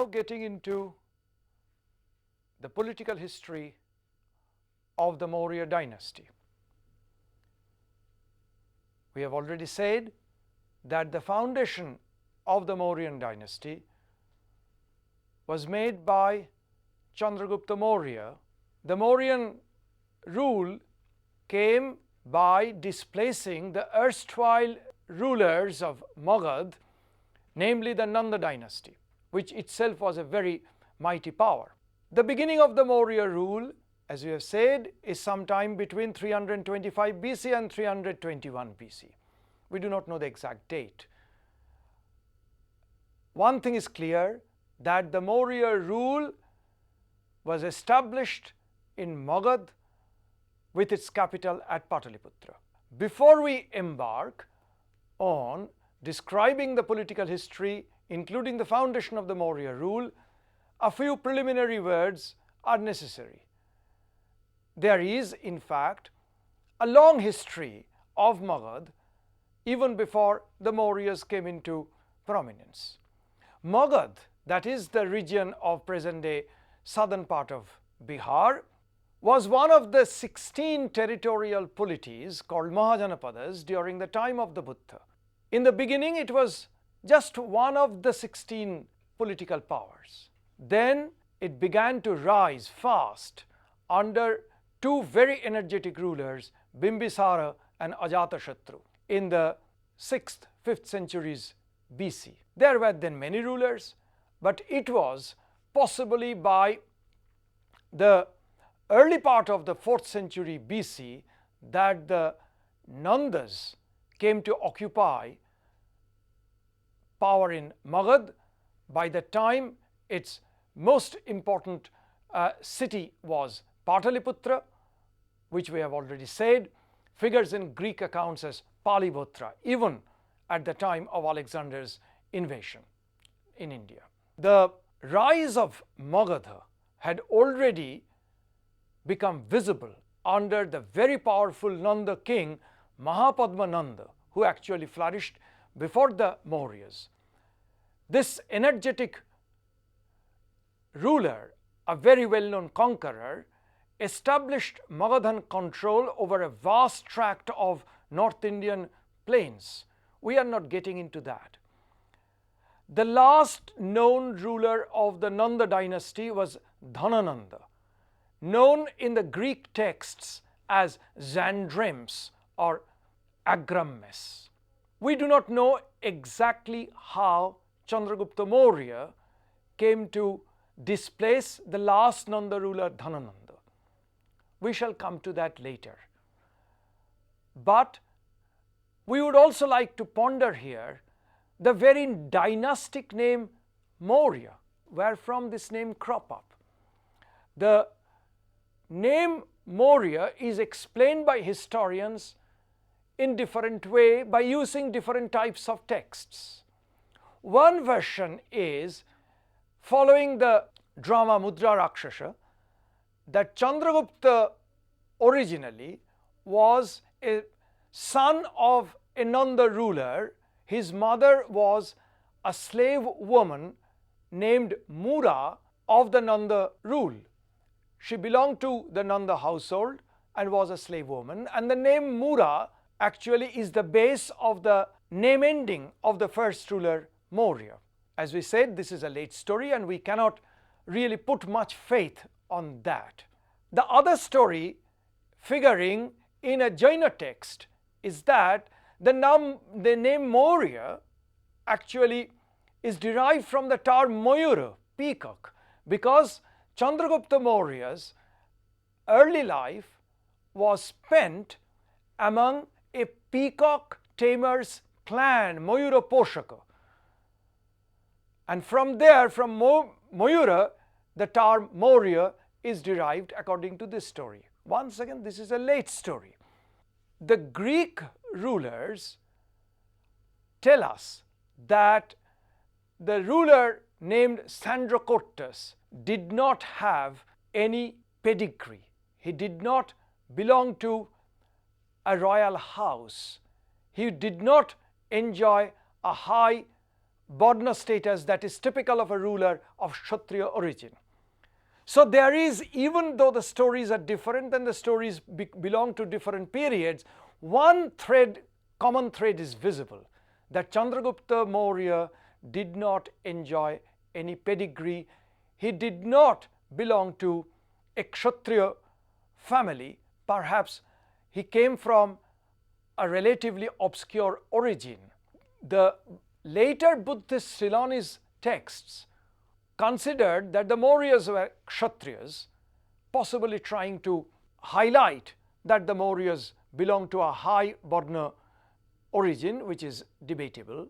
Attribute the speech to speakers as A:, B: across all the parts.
A: now getting into the political history of the Maurya dynasty. We have already said that the foundation of the Mauryan dynasty was made by Chandragupta Maurya. The Mauryan rule came by displacing the erstwhile rulers of Magadha, namely the Nanda dynasty, which itself was a very mighty power. The beginning of the Maurya rule, as we have said, is sometime between 325 BC and 321 BC. We do not know the exact date. One thing is clear, that the Maurya rule was established in Magadha with its capital at Pataliputra. Before we embark on describing the political history, including the foundation of the Maurya rule, a few preliminary words are necessary. There is, in fact, a long history of Magadha even before the Mauryas came into prominence. Magadha, that is the region of present-day southern part of Bihar, was one of the 16 territorial polities called Mahajanapadas during the time of the Buddha. In the beginning, it was just one of the 16 political powers. Then it began to rise fast under two very energetic rulers, Bimbisara and Ajatashatru, in the 6th, 5th centuries BC. There were then many rulers, but it was possibly by the early part of the 4th century BC that the Nandas came to occupy power in Magadha. By the time its most important city was Pataliputra, which we have already said, figures in Greek accounts as Paliputra, even at the time of Alexander's invasion in India. The rise of Magadha had already become visible under the very powerful Nanda king Mahapadmananda, who actually flourished before the Mauryas. This energetic ruler, a very well-known conqueror, established Magadhan control over a vast tract of North Indian plains. We are not getting into that. The last known ruler of the Nanda dynasty was Dhanananda, known in the Greek texts as Xandremes or Agrammes. We do not know exactly how Chandragupta Maurya came to displace the last Nanda ruler Dhanananda. We shall come to that later. But we would also like to ponder here the very dynastic name Maurya, where from this name crop up. The name Maurya is explained by historians in different way by using different types of texts. One version is following the drama Mudra Rakshasa, that Chandragupta originally was a son of a Nanda ruler. His mother was a slave woman named Mura of the Nanda rule. She belonged to the Nanda household and was a slave woman, and the name Mura actually is the base of the name ending of the first ruler Maurya. As we said, this is a late story and we cannot really put much faith on that. The other story figuring in a Jaina text is that the name Maurya actually is derived from the term Mayura, peacock, because Chandragupta Maurya's early life was spent among a peacock tamer's clan, Mayura Poshaka. And from there, from Mayura, the term Maurya is derived according to this story. Once again, this is a late story. The Greek rulers tell us that the ruler named Sandrocotus did not have any pedigree. He did not belong to a royal house. He did not enjoy a high Bodna status that is typical of a ruler of Kshatriya origin. So there is, even though the stories are different and the stories belong to different periods, one thread, common thread is visible, that Chandragupta Maurya did not enjoy any pedigree. He did not belong to a Kshatriya family. Perhaps he came from a relatively obscure origin. The later Buddhist Ceylonese texts considered that the Mauryas were Kshatriyas, possibly trying to highlight that the Mauryas belong to a high Bodna origin, which is debatable.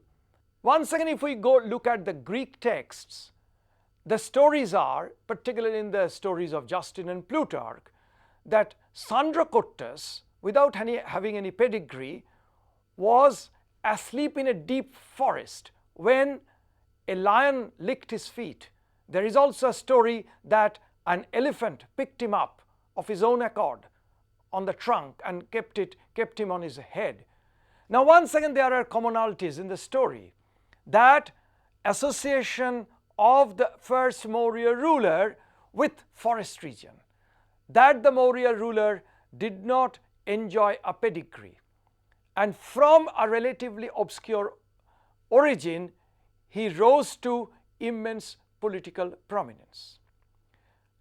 A: Once again, if we go look at the Greek texts, the stories are, particularly in the stories of Justin and Plutarch, that Chandragupta, without having any pedigree, was asleep in a deep forest when a lion licked his feet. There is also a story that an elephant picked him up of his own accord on the trunk and kept him on his head. Now once again, there are commonalities in the story. That association of the first Maurya ruler with forest region, that the Maurya ruler did not enjoy a pedigree, and from a relatively obscure origin he rose to immense political prominence.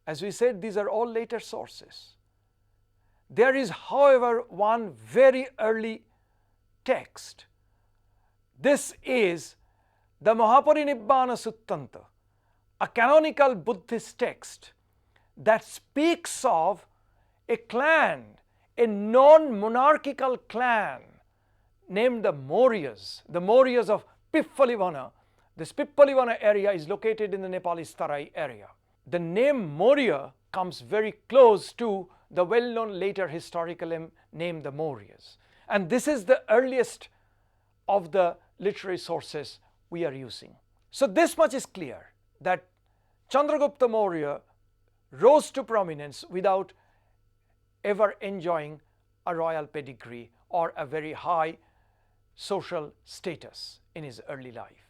A: As we said, these are all later sources. There is, however, one very early text. This is the Mahaparinibbana Suttanta, a canonical Buddhist text that speaks of a clan, a non-monarchical clan named the Mauryas of Pippalivana. This Pippalivana area is located in the Nepalese Tarai area. The name Maurya comes very close to the well-known later historical name the Mauryas. And this is the earliest of the literary sources we are using. So this much is clear, that Chandragupta Maurya rose to prominence without ever enjoying a royal pedigree or a very high social status in his early life.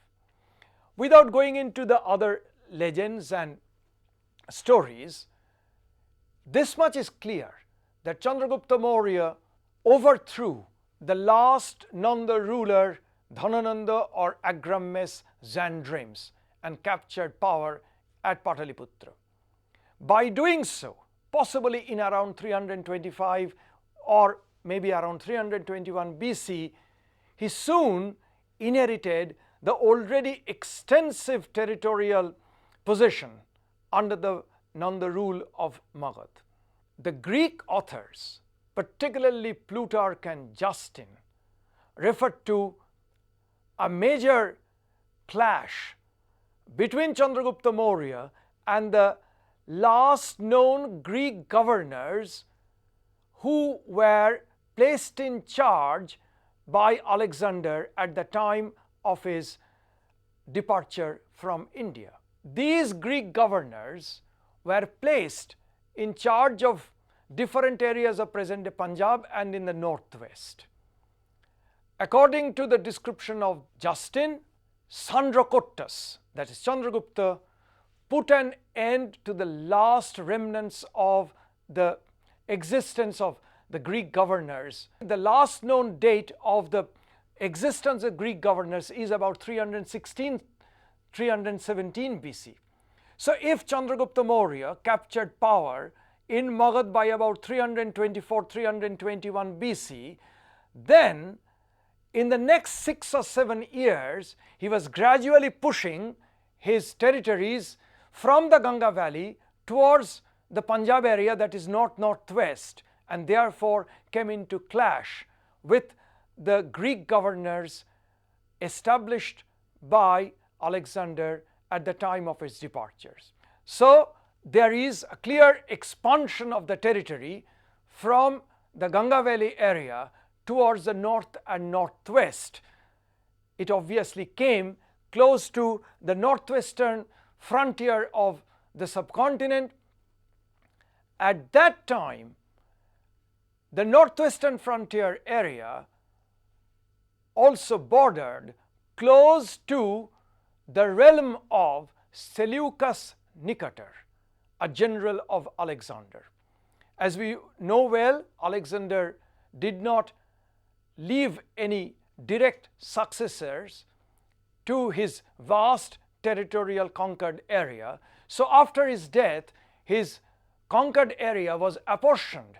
A: Without going into the other legends and stories, this much is clear, that Chandragupta Maurya overthrew the last Nanda ruler Dhanananda or Agrammes Zandrims and captured power at Pataliputra. By doing so, possibly in around 325 or maybe around 321 BC, he soon inherited the already extensive territorial position under the Nanda rule of Magadha. The Greek authors, particularly Plutarch and Justin, referred to a major clash between Chandragupta Maurya and the last known Greek governors who were placed in charge by Alexander at the time of his departure from India. These Greek governors were placed in charge of different areas of present-day Punjab and in the northwest. According to the description of Justin, Chandragupta, that is Chandragupta, put an end to the last remnants of the existence of the Greek governors. The last known date of the existence of Greek governors is about 317 BC. So if Chandragupta Maurya captured power in Magadha by about 324-321 BC, then in the next 6 or 7 years, he was gradually pushing his territories from the Ganga Valley towards the Punjab area, that is northwest, and therefore came into clash with the Greek governors established by Alexander at the time of his departures. So there is a clear expansion of the territory from the Ganga Valley area towards the north and northwest. It obviously came close to the northwestern frontier of the subcontinent. At that time, the northwestern frontier area also bordered close to the realm of Seleucus Nicator, a general of Alexander. As we know well, Alexander did not leave any direct successors to his vast territorial conquered area. So after his death, his conquered area was apportioned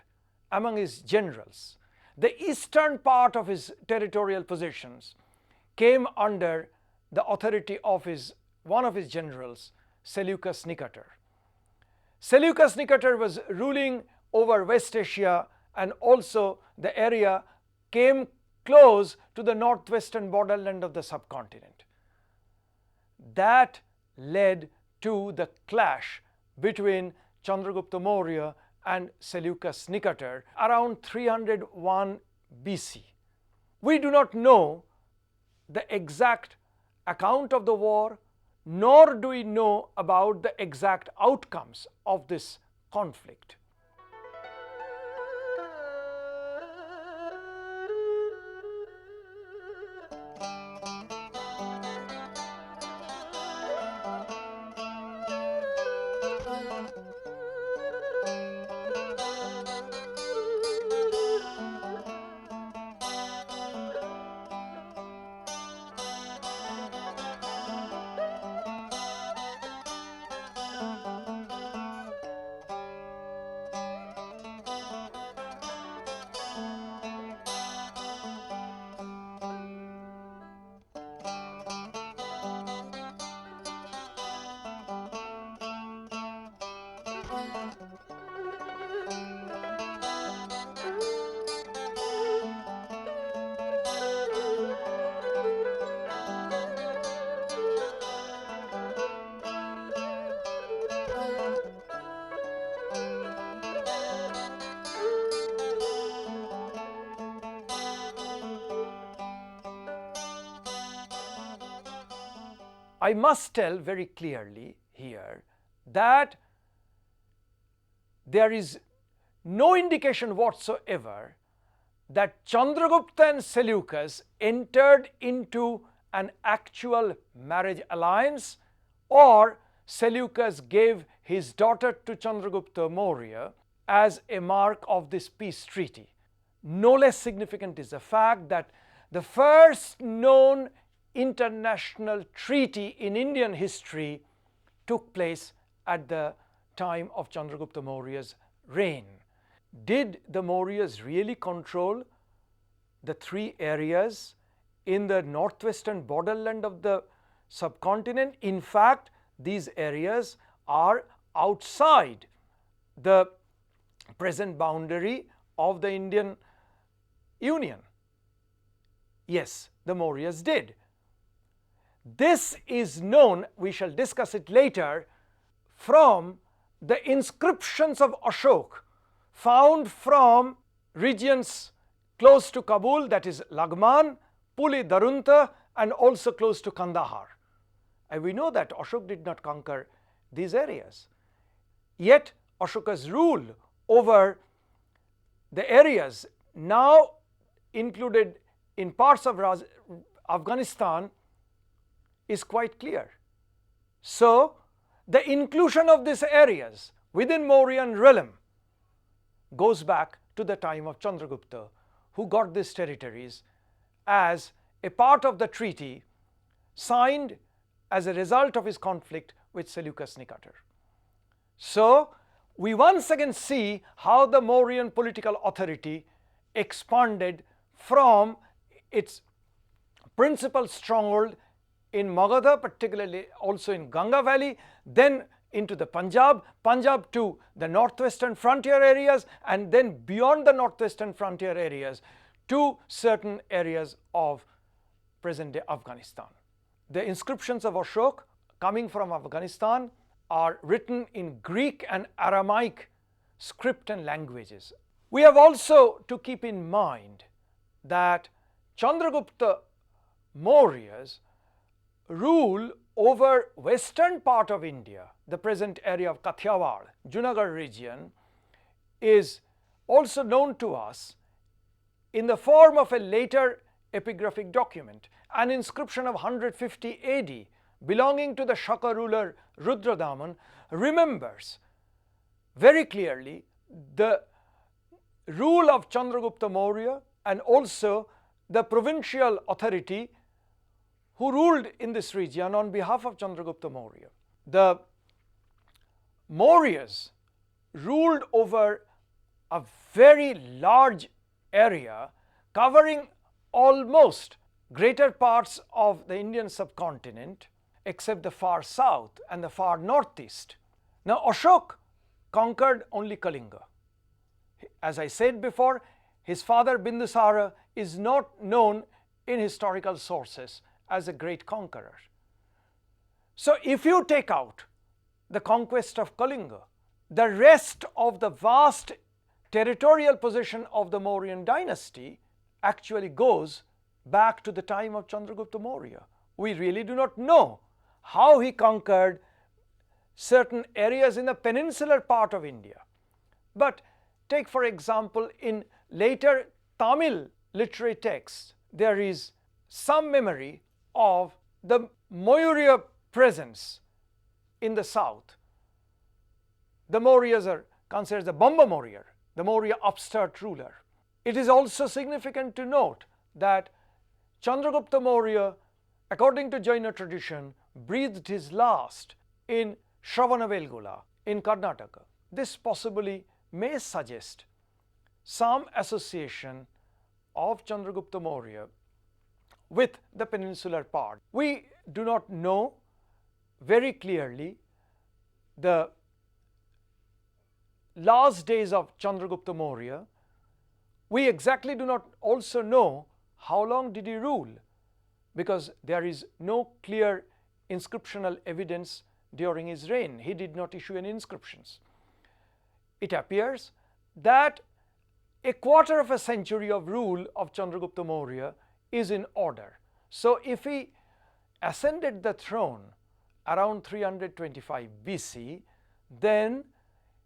A: among his generals. The eastern part of his territorial possessions came under the authority of one of his generals, Seleucus Nicator. Seleucus Nicator was ruling over West Asia, and also the area came close to the northwestern borderland of the subcontinent. That led to the clash between Chandragupta Maurya and Seleucus Nicator around 301 BC. We do not know the exact account of the war, nor do we know about the exact outcomes of this conflict. I must tell very clearly here that there is no indication whatsoever that Chandragupta and Seleucus entered into an actual marriage alliance, or Seleucus gave his daughter to Chandragupta Maurya as a mark of this peace treaty. No less significant is the fact that the first known international treaty in Indian history took place at the time of Chandragupta Maurya's reign. Did the Mauryas really control the three areas in the northwestern borderland of the subcontinent? In fact, these areas are outside the present boundary of the Indian Union. Yes, the Mauryas did. This is known, we shall discuss it later, from the inscriptions of Ashok found from regions close to Kabul, that is Lagman, Puli Darunta, and also close to Kandahar. And we know that Ashok did not conquer these areas. Yet Ashoka's rule over the areas now included in parts of Afghanistan is quite clear. So the inclusion of these areas within Mauryan realm goes back to the time of Chandragupta, who got these territories as a part of the treaty signed as a result of his conflict with Seleucus Nicator. So we once again see how the Mauryan political authority expanded from its principal stronghold in Magadha, particularly also in Ganga Valley, then into the Punjab to the northwestern frontier areas, and then beyond the northwestern frontier areas to certain areas of present-day Afghanistan. The inscriptions of Ashok coming from Afghanistan are written in Greek and Aramaic script and languages. We have also to keep in mind that Chandragupta Maurya's rule over western part of India, the present area of Kathiawar, Junagadh region, is also known to us in the form of a later epigraphic document, an inscription of 150 AD belonging to the Shaka ruler Rudradaman, remembers very clearly the rule of Chandragupta Maurya and also the provincial authority who ruled in this region on behalf of Chandragupta Maurya. The Mauryas ruled over a very large area covering almost greater parts of the Indian subcontinent except the far south and the far northeast. Now Ashok conquered only Kalinga. As I said before, his father Bindusara is not known in historical sources as a great conqueror. So if you take out the conquest of Kalinga, the rest of the vast territorial possession of the Mauryan dynasty actually goes back to the time of Chandragupta Maurya. We really do not know how he conquered certain areas in the peninsular part of India. But take for example, in later Tamil literary texts, there is some memory of the Maurya presence in the south. The Mauryas are considered the Bamba Maurya, the Maurya upstart ruler. It is also significant to note that Chandragupta Maurya, according to Jaina tradition, breathed his last in Shravanabelgola in Karnataka. This possibly may suggest some association of Chandragupta Maurya with the peninsular part. We do not know very clearly the last days of Chandragupta Maurya. We exactly do not also know how long did he rule, because there is no clear inscriptional evidence during his reign. He did not issue any inscriptions. It appears that a quarter of a century of rule of Chandragupta Maurya is in order. So if he ascended the throne around 325 BC, then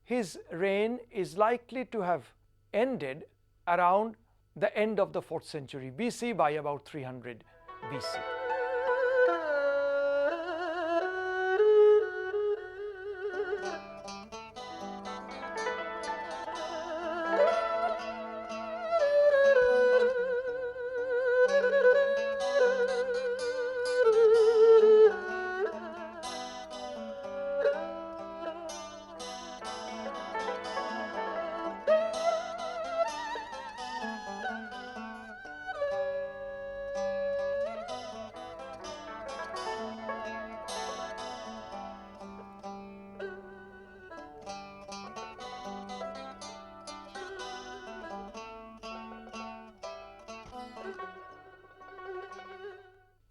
A: his reign is likely to have ended around the end of the 4th century BC by about 300 BC.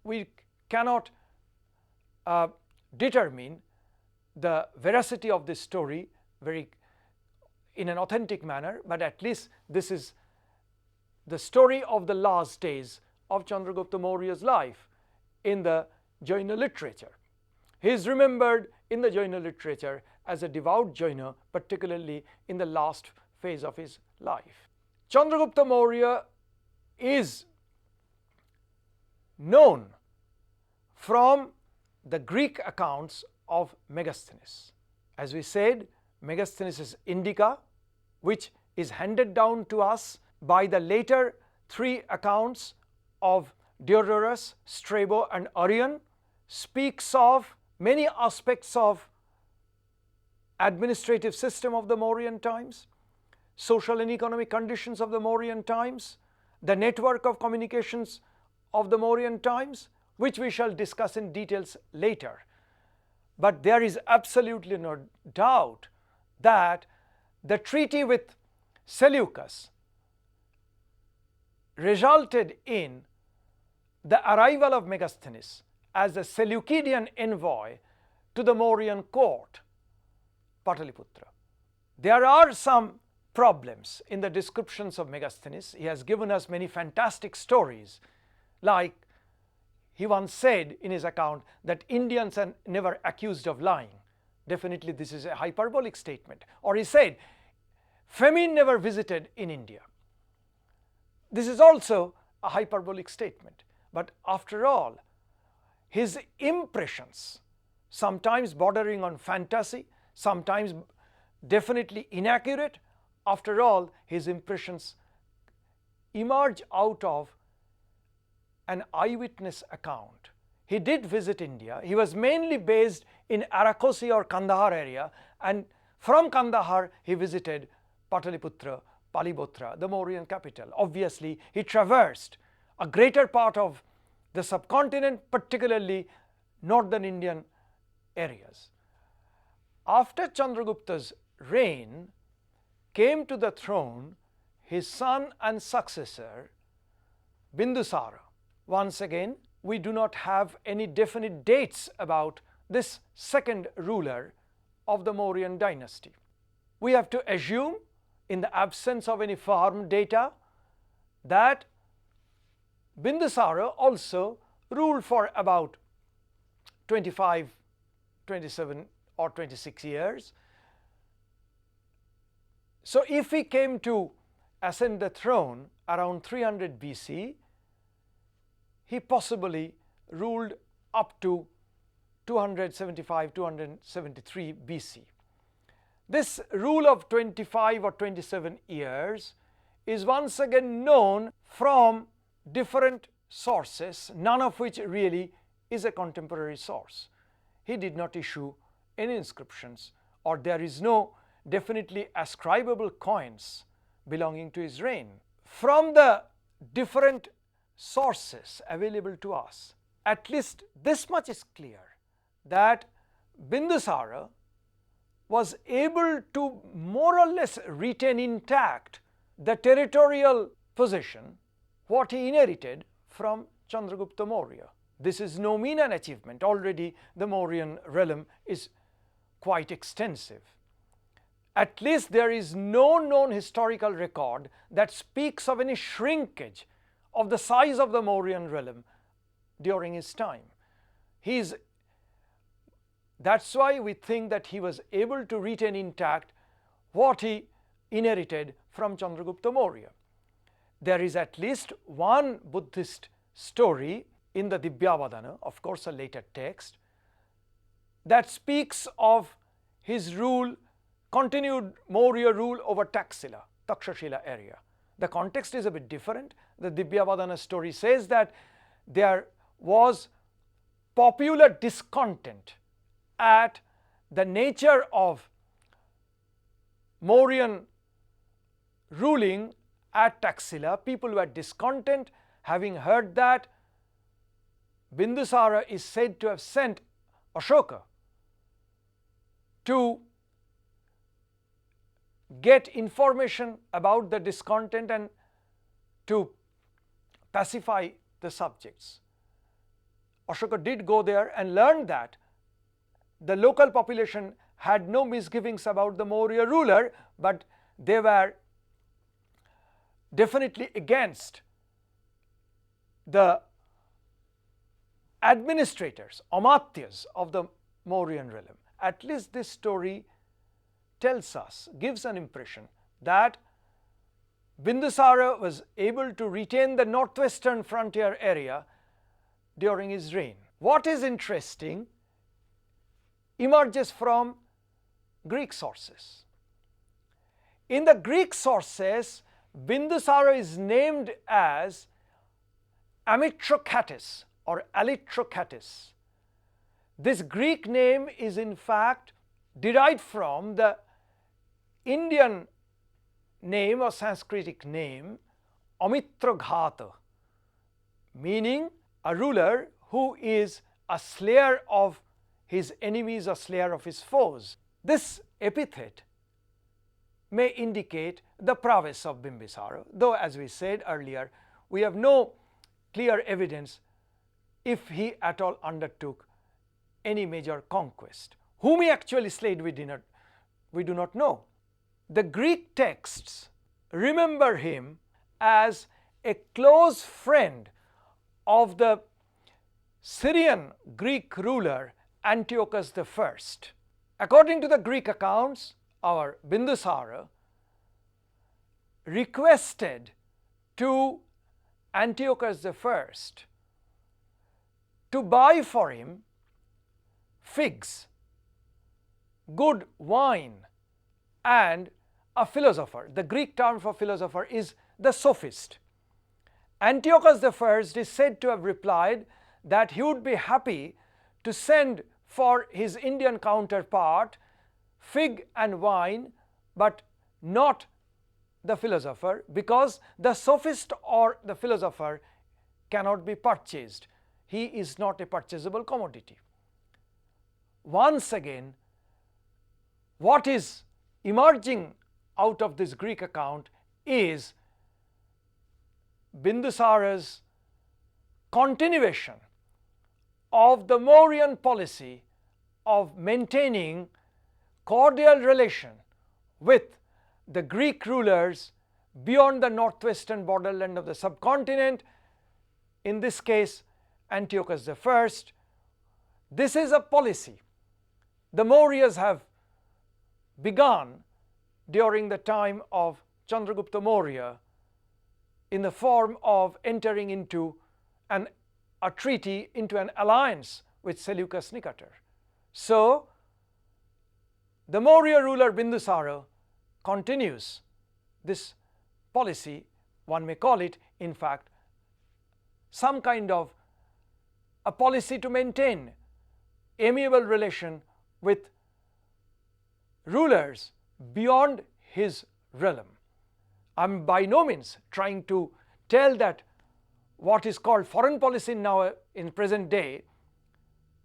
A: We cannot determine the veracity of this story in an authentic manner, but at least this is the story of the last days of Chandragupta Maurya's life in the Jaina literature. He is remembered in the Jaina literature as a devout Jaina, particularly in the last phase of his life. Chandragupta Maurya is known from the Greek accounts of Megasthenes. As we said, Megasthenes is Indica, which is handed down to us by the later 3 accounts of Diodorus, Strabo and Arrian, speaks of many aspects of administrative system of the Mauryan times, social and economic conditions of the Mauryan times, the network of communications of the Mauryan times, which we shall discuss in details later. But there is absolutely no doubt that the treaty with Seleucus resulted in the arrival of Megasthenes as a Seleucidian envoy to the Mauryan court, Pataliputra. There are some problems in the descriptions of Megasthenes. He has given us many fantastic stories, like he once said in his account that Indians are never accused of lying. Definitely this is a hyperbolic statement. Or he said, famine never visited in India. This is also a hyperbolic statement. But after all, his impressions, sometimes bordering on fantasy, sometimes definitely inaccurate, after all, his impressions emerge out of an eyewitness account. He did visit India. He was mainly based in Arakosi or Kandahar area, and from Kandahar he visited Pataliputra, Palibotra, the Mauryan capital. Obviously, he traversed a greater part of the subcontinent, particularly northern Indian areas. After Chandragupta's reign, came to the throne his son and successor Bindusara. Once again, we do not have any definite dates about this second ruler of the Mauryan dynasty. We have to assume, in the absence of any firm data, that Bindusara also ruled for about 25, 27 or 26 years. So if he came to ascend the throne around 300 BC, he possibly ruled up to 275, 273 BC. This rule of 25 or 27 years is once again known from different sources, none of which really is a contemporary source. He did not issue any inscriptions, or there is no definitely ascribable coins belonging to his reign. From the different sources available to us, at least this much is clear, that Bindusara was able to more or less retain intact the territorial position what he inherited from Chandragupta Maurya. This is no mean an achievement. Already the Mauryan realm is quite extensive. At least there is no known historical record that speaks of any shrinkage of the size of the Mauryan realm during his time. That's why we think that he was able to retain intact what he inherited from Chandragupta Maurya. There is at least one Buddhist story in the Divyavadana, of course a later text, that speaks of his rule, continued Maurya rule over Taxila, Takshashila area. The context is a bit different. The Divyavadana story says that there was popular discontent at the nature of Mauryan ruling at Taxila. People were discontent. Having heard that, Bindusara is said to have sent Ashoka to get information about the discontent and to pacify the subjects. Ashoka did go there and learned that the local population had no misgivings about the Maurya ruler, but they were definitely against the administrators, Amatyas of the Mauryan realm. At least this story tells us, gives an impression that Bindusara was able to retain the northwestern frontier area during his reign. What is interesting emerges from Greek sources. In the Greek sources, Bindusara is named as Amitrochates or Alitrochates. This Greek name is in fact derived from the Indian name or Sanskritic name Amitraghata, meaning a ruler who is a slayer of his enemies or slayer of his foes. This epithet may indicate the prowess of Bimbisara, though as we said earlier, we have no clear evidence if he at all undertook any major conquest. Whom he actually slayed we do not know. The Greek texts remember him as a close friend of the Syrian Greek ruler Antiochus I. According to the Greek accounts, our Bindusara requested to Antiochus I to buy for him figs, good wine, and a philosopher. The Greek term for philosopher is the sophist. Antiochus I is said to have replied that he would be happy to send for his Indian counterpart fig and wine, but not the philosopher, because the sophist or the philosopher cannot be purchased. He is not a purchasable commodity. Once again, what is emerging out of this Greek account is Bindusara's continuation of the Mauryan policy of maintaining cordial relation with the Greek rulers beyond the northwestern borderland of the subcontinent, in this case Antiochus I. This is a policy the Mauryas have begun during the time of Chandragupta Maurya in the form of entering into a treaty, into an alliance with Seleucus Nicator. So, the Maurya ruler Bindusara continues this policy. One may call it, in fact, some kind of a policy to maintain amiable relation with rulers beyond his realm. I am by no means trying to tell that what is called foreign policy now in present day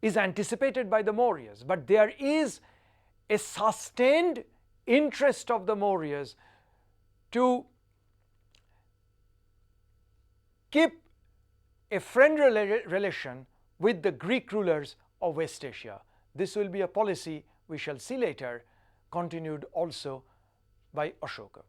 A: is anticipated by the Mauryas, but there is a sustained interest of the Mauryas to keep a friendly relation with the Greek rulers of West Asia. This will be a policy we shall see later, continued also by Ashoka.